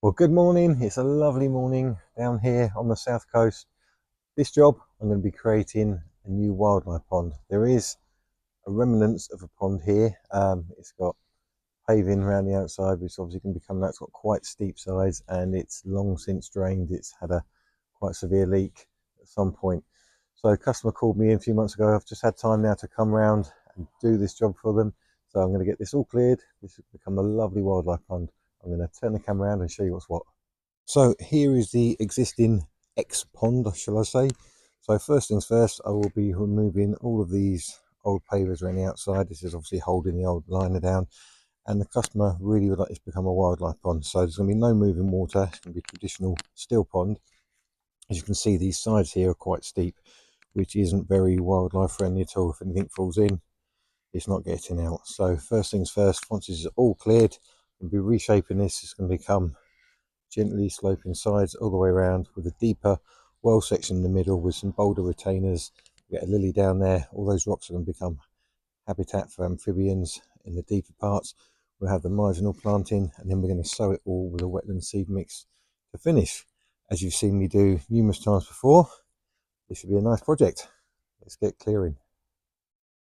Well, good morning. It's a lovely morning down here on the south coast. This job, I'm going to be creating a new wildlife pond. There is a remnants of a pond here. It's got paving around the outside, which obviously can become that's got quite steep sides, and it's long since drained. It's had a quite severe leak at some point. So a customer called me in a few months ago. I've just had time now to come round and do this job for them. So I'm going to get this all cleared. This will become a lovely wildlife pond. I'm going to turn the camera around and show you what's what. So here is the existing X pond, shall I say. So first things first, I will be removing all of these old pavers around the outside. This is obviously holding the old liner down, and the customer really would like this to become a wildlife pond. So there's going to be no moving water. It's going to be a traditional still pond. As you can see, these sides here are quite steep, which isn't very wildlife friendly at all. If anything falls in, it's not getting out. So first things first, once this is all cleared, we'll be reshaping this. It's going to become gently sloping sides all the way around with a deeper well section in the middle with some boulder retainers. Get a lily down there. All those rocks are going to become habitat for amphibians in the deeper parts. We'll have the marginal planting, and then we're going to sow it all with a wetland seed mix to finish. As you've seen me do numerous times before, this should be a nice project. Let's get clearing.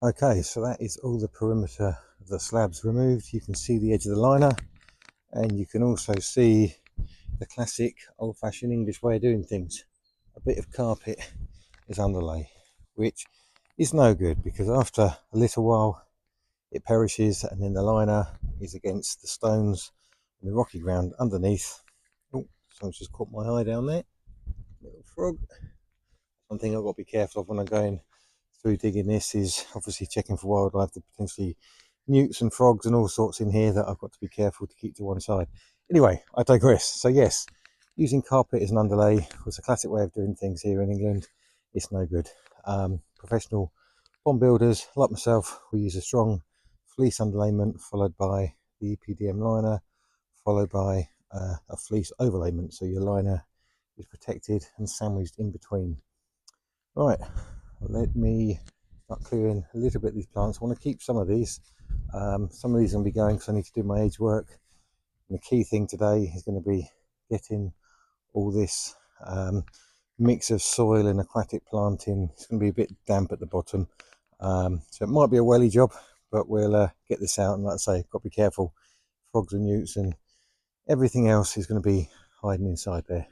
Okay, so that is all the perimeter of the slabs removed. You can see the edge of the liner, and you can also see the classic old-fashioned English way of doing things. A bit of carpet is underlay, which is no good because after a little while it perishes, and then the liner is against the stones and the rocky ground underneath. Oh, someone's just caught my eye down there. Little frog. One thing I've got to be careful of when I'm going through digging this is obviously checking for wildlife. There potentially newts and frogs and all sorts in here that I've got to be careful to keep to one side. Anyway, I digress. So yes, using carpet as an underlay was a classic way of doing things here in England. It's no good. Professional pond builders like myself, we use a strong fleece underlayment followed by the EPDM liner, followed by a fleece overlayment, so your liner is protected and sandwiched in between. Right, let me start clearing a little bit of these plants. I want to keep some of these. Some of these are going to be going because I need to do my age work. And the key thing today is going to be getting all this mix of soil and aquatic planting. It's going to be a bit damp at the bottom, so it might be a welly job, but we'll get this out. And like I say, got to be careful. Frogs and newts and everything else is going to be hiding inside there.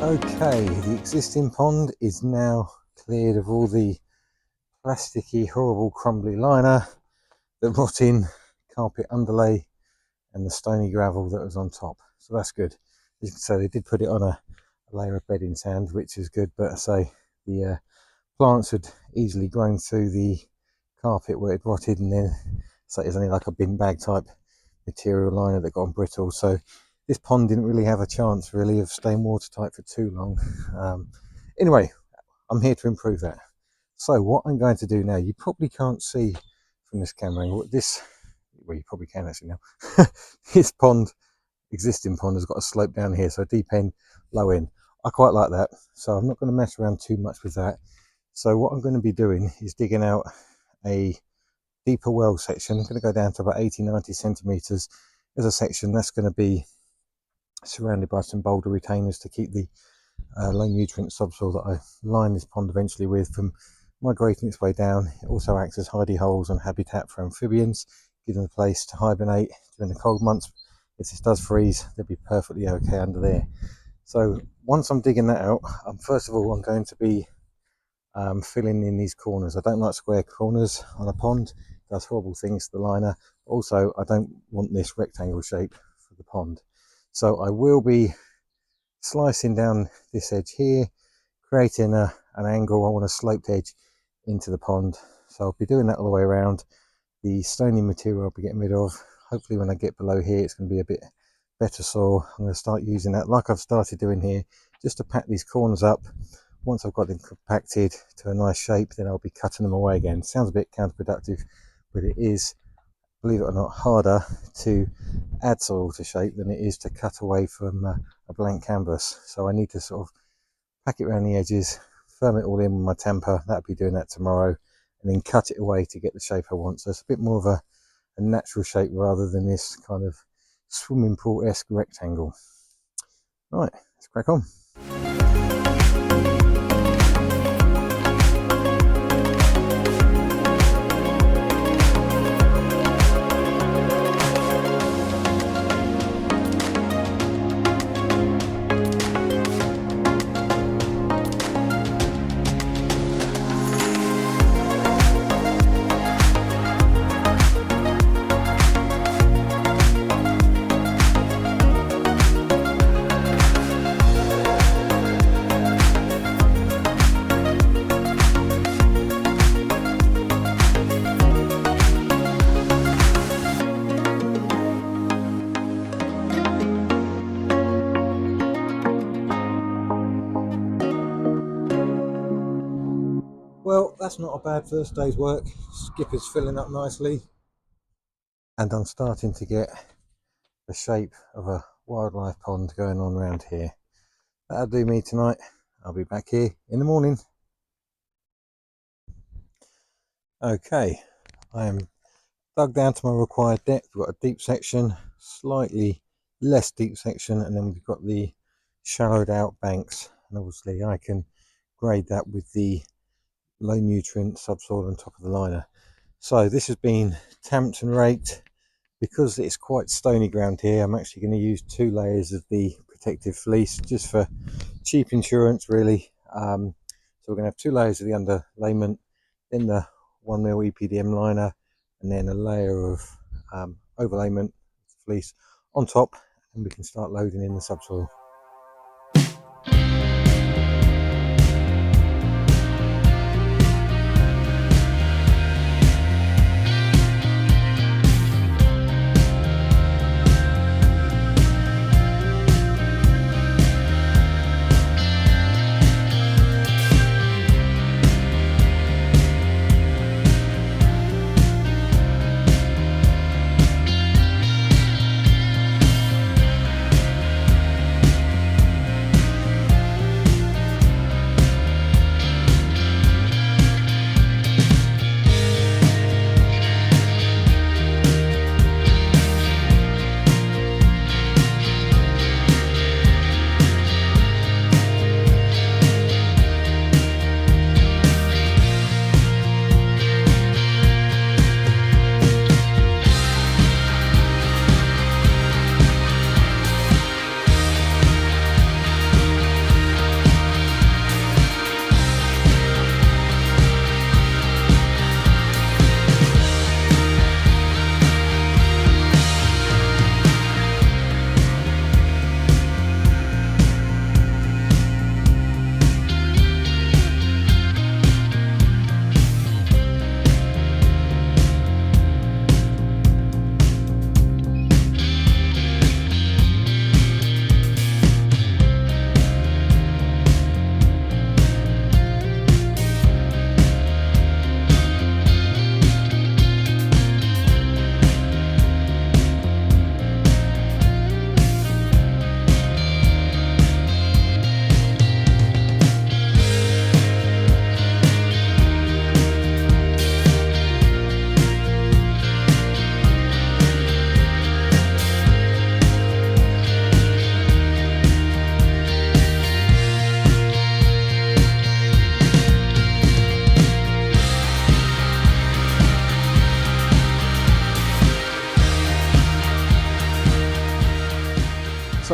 Okay, the existing pond is now cleared of all the plasticky, horrible, crumbly liner, the rotting carpet underlay, and the stony gravel that was on top. So that's good. As you can see, they did put it on a layer of bedding sand, which is good, but I say the plants had easily grown through the carpet where it rotted, and then so it's only like a bin bag type material liner that got brittle. So this pond didn't really have a chance really of staying watertight for too long. Anyway, I'm here to improve that. So what I'm going to do now, you probably can't see from this camera angle, well, you probably can actually now. This pond, existing pond, has got a slope down here, so deep end, low end. I quite like that, so I'm not going to mess around too much with that. So what I'm going to be doing is digging out a deeper well section. I'm going to go down to about 80-90 centimeters as a section. That's going to be surrounded by some boulder retainers to keep the low nutrient subsoil that I line this pond eventually with from migrating its way down. It also acts as hidey holes and habitat for amphibians, giving them a place to hibernate during the cold months. If this does freeze, they'll be perfectly okay under there. So once I'm digging that out, first of all, I'm going to be filling in these corners. I don't like square corners on a pond. It does horrible things to the liner. Also, I don't want this rectangle shape for the pond. So I will be slicing down this edge here, creating an angle. I want a sloped edge into the pond. So I'll be doing that all the way around. The stony material I'll be getting rid of. Hopefully when I get below here, it's going to be a bit better soil. I'm going to start using that like I've started doing here, just to pack these corners up. Once I've got them compacted to a nice shape, then I'll be cutting them away again. Sounds a bit counterproductive, but it is, believe it or not, harder to add soil to shape than it is to cut away from a blank canvas. So I need to sort of pack it around the edges, firm it all in with my tamper. That'll be doing that tomorrow, and then cut it away to get the shape I want. So it's a bit more of a natural shape rather than this kind of swimming pool-esque rectangle. Right, let's crack on. Well, that's not a bad first day's work. Skipper's filling up nicely, and I'm starting to get the shape of a wildlife pond going on around here. That'll do me tonight. I'll be back here in the morning. Okay, I am dug down to my required depth. We've got a deep section, slightly less deep section, and then we've got the shallowed out banks, and obviously I can grade that with the low nutrient subsoil on top of the liner. So this has been tamped and raked. Because it's quite stony ground here, I'm actually going to use 2 layers of the protective fleece just for cheap insurance, really. So we're going to have 2 layers of the underlayment, then the 1mm EPDM liner, and then a layer of overlayment fleece on top, and we can start loading in the subsoil.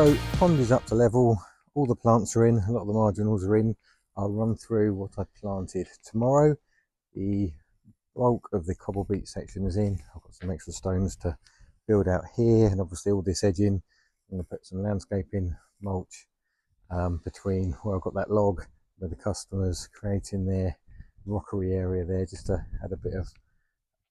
So pond is up to level, all the plants are in, a lot of the marginals are in. I'll run through what I planted. Tomorrow the bulk of the cobble beach section is in. I've got some extra stones to build out here, and obviously all this edging. I'm going to put some landscaping mulch between where I've got that log where the customers creating their rockery area there, just to add a bit of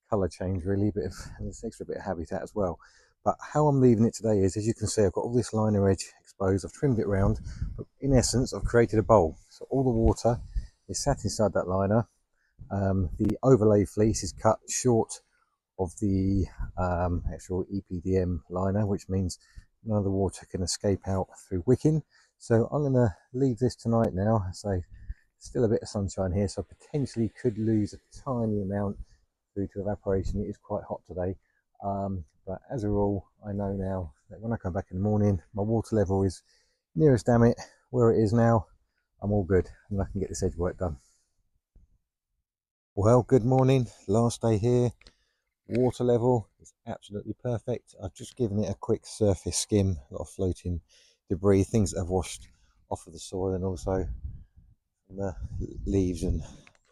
colour change, really, bit of this extra bit of habitat as well. But how I'm leaving it today is, as you can see, I've got all this liner edge exposed. I've trimmed it round, but in essence I've created a bowl, so all the water is sat inside that liner. The overlay fleece is cut short of the actual EPDM liner, which means none of the water can escape out through wicking. So I'm going to leave this tonight now. So still a bit of sunshine here, so I potentially could lose a tiny amount due to evaporation. It is quite hot today, but as a rule I know now that when I come back in the morning my water level is nearest damn it where it is now. I'm all good and I can get this edge work done. Well, good morning, last day here. Water level is absolutely perfect. I've just given it a quick surface skim, a lot of floating debris, things that have washed off of the soil, and also the leaves and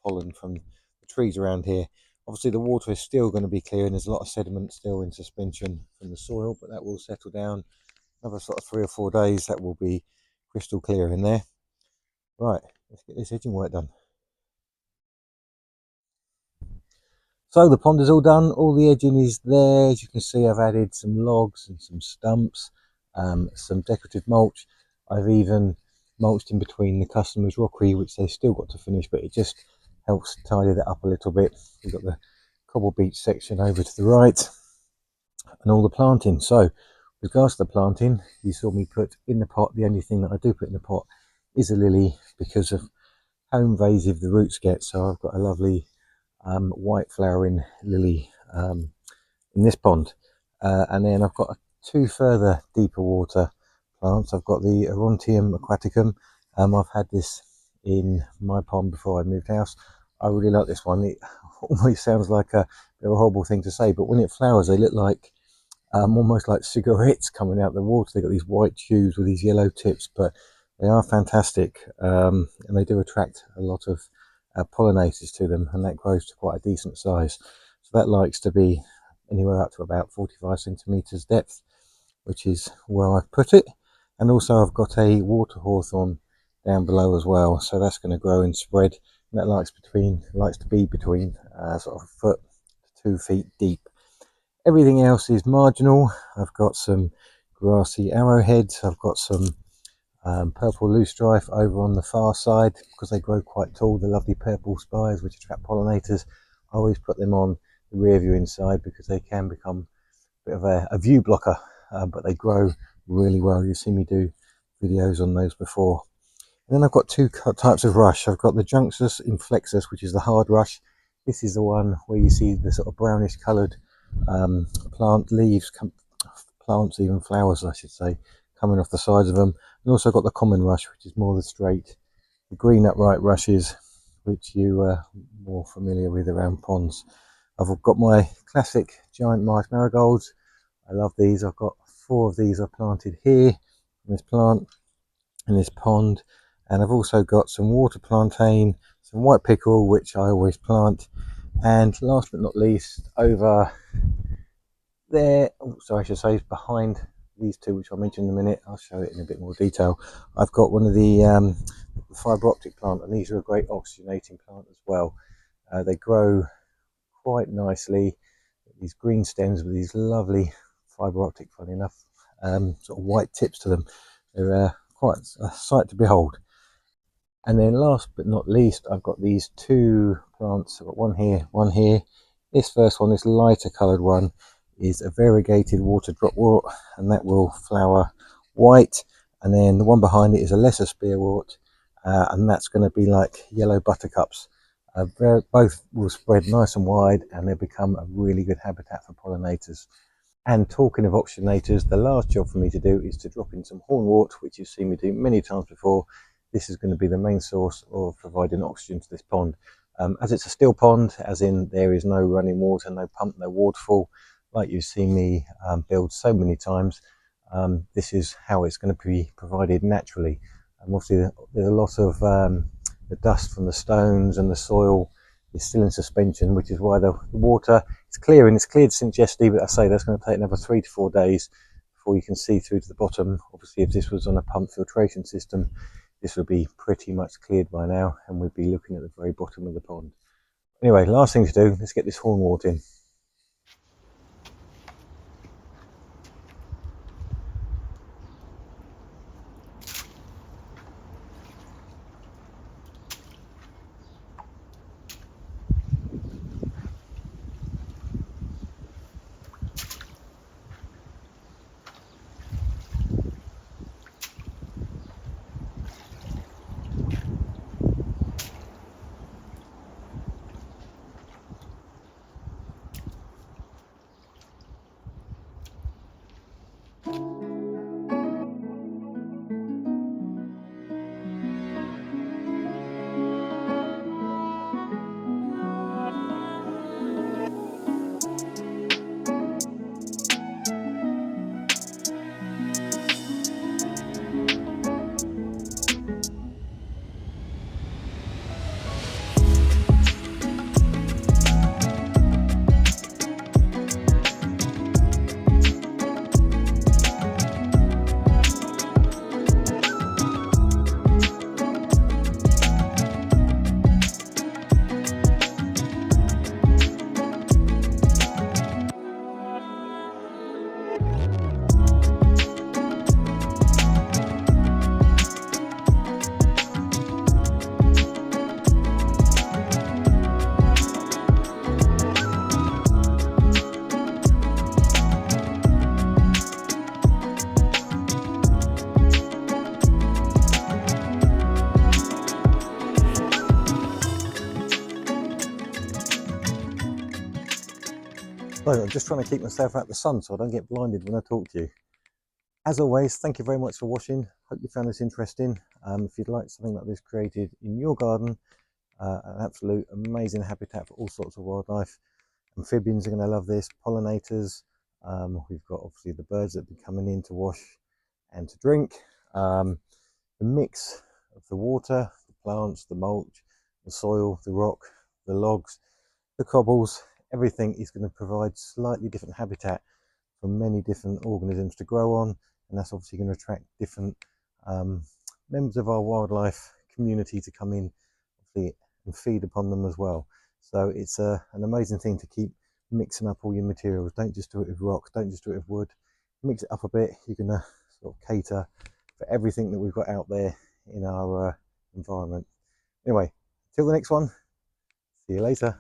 pollen from the trees around here. Obviously the water is still going to be clear and there's a lot of sediment still in suspension from the soil, but that will settle down. Another sort of 3 or 4 days that will be crystal clear in there. Right, let's get this edging work done. So the pond is all done, all the edging is there. As you can see, I've added some logs and some stumps, some decorative mulch. I've even mulched in between the customer's rockery, which they've still got to finish, but it just helps tidy that up a little bit. We've got the cobble beach section over to the right and all the planting. So with regards to the planting, you saw me put in the pot, the only thing that I do put in the pot is a lily because of how invasive the roots get. So I've got a lovely white flowering lily in this pond, and then I've got 2 further deeper water plants. I've got the Orontium aquaticum. I've had this in my pond before I moved house. I really like this one. It almost sounds like a bit of a horrible thing to say, but when it flowers they look like almost like cigarettes coming out of the water. They've got these white tubes with these yellow tips, but they are fantastic, and they do attract a lot of pollinators to them, and that grows to quite a decent size. So that likes to be anywhere up to about 45 centimeters depth, which is where I've put it. And also I've got a water hawthorn down below as well, so that's going to grow and spread, and that likes to be between sort of a foot to 2 feet deep. Everything else is marginal. I've got some grassy arrowheads, I've got some purple loosestrife over on the far side because they grow quite tall, the lovely purple spires which attract pollinators. I always put them on the rear view inside because they can become a bit of a view blocker, but they grow really well. You've seen me do videos on those before. And then I've got 2 types of rush. I've got the Junctus inflexus, which is the hard rush. This is the one where you see the sort of brownish coloured plant leaves, plants, even flowers I should say, coming off the sides of them. And also got the common rush, which is more the straight, the green upright rushes, which you are more familiar with around ponds. I've got my classic giant marsh marigolds. I love these. I've got 4 of these I planted here in this plant, in this pond, and I've also got some water plantain, some white pickle, which I always plant, and last but not least, over there, so I should say, behind these 2, which I'll mention in a minute, I'll show it in a bit more detail. I've got one of the fibre optic plant, and these are a great oxygenating plant as well. They grow quite nicely, these green stems with these lovely fibre optic, funny enough, sort of white tips to them. They're quite a sight to behold. And then last but not least, I've got these 2 plants. I've got one here, one here. This first one, this lighter coloured one, is a variegated water dropwort, and that will flower white. And then the one behind it is a lesser spearwort, and that's going to be like yellow buttercups. Both will spread nice and wide, and they'll become a really good habitat for pollinators. And talking of oxygenators, the last job for me to do is to drop in some hornwort, which you've seen me do many times before. This is going to be the main source of providing oxygen to this pond. As it's a still pond, as in there is no running water, no pump, no waterfall, like you've seen me build so many times, this is how it's going to be provided naturally. And obviously there's a lot of the dust from the stones and the soil is still in suspension, which is why the water is clearing. It's cleared since yesterday, but I say that's going to take another 3 to 4 days before you can see through to the bottom. Obviously, if this was on a pump filtration system, this would be pretty much cleared by now, and we'd be looking at the very bottom of the pond. Anyway, last thing to do, let's get this hornwort in. So I'm just trying to keep myself out of the sun so I don't get blinded when I talk to you. As always, thank you very much for watching. Hope you found this interesting. If you'd like something like this created in your garden, an absolute amazing habitat for all sorts of wildlife. Amphibians are going to love this, pollinators. We've got obviously the birds that have been coming in to wash and to drink. The mix of the water, the plants, the mulch, the soil, the rock, the logs, the cobbles, everything is going to provide slightly different habitat for many different organisms to grow on, and that's obviously going to attract different members of our wildlife community to come in obviously, and feed upon them as well. So it's an amazing thing to keep mixing up all your materials. Don't just do it with rock, don't just do it with wood, mix it up a bit. You're going to sort of cater for everything that we've got out there in our environment. Anyway, till the next one, see you later.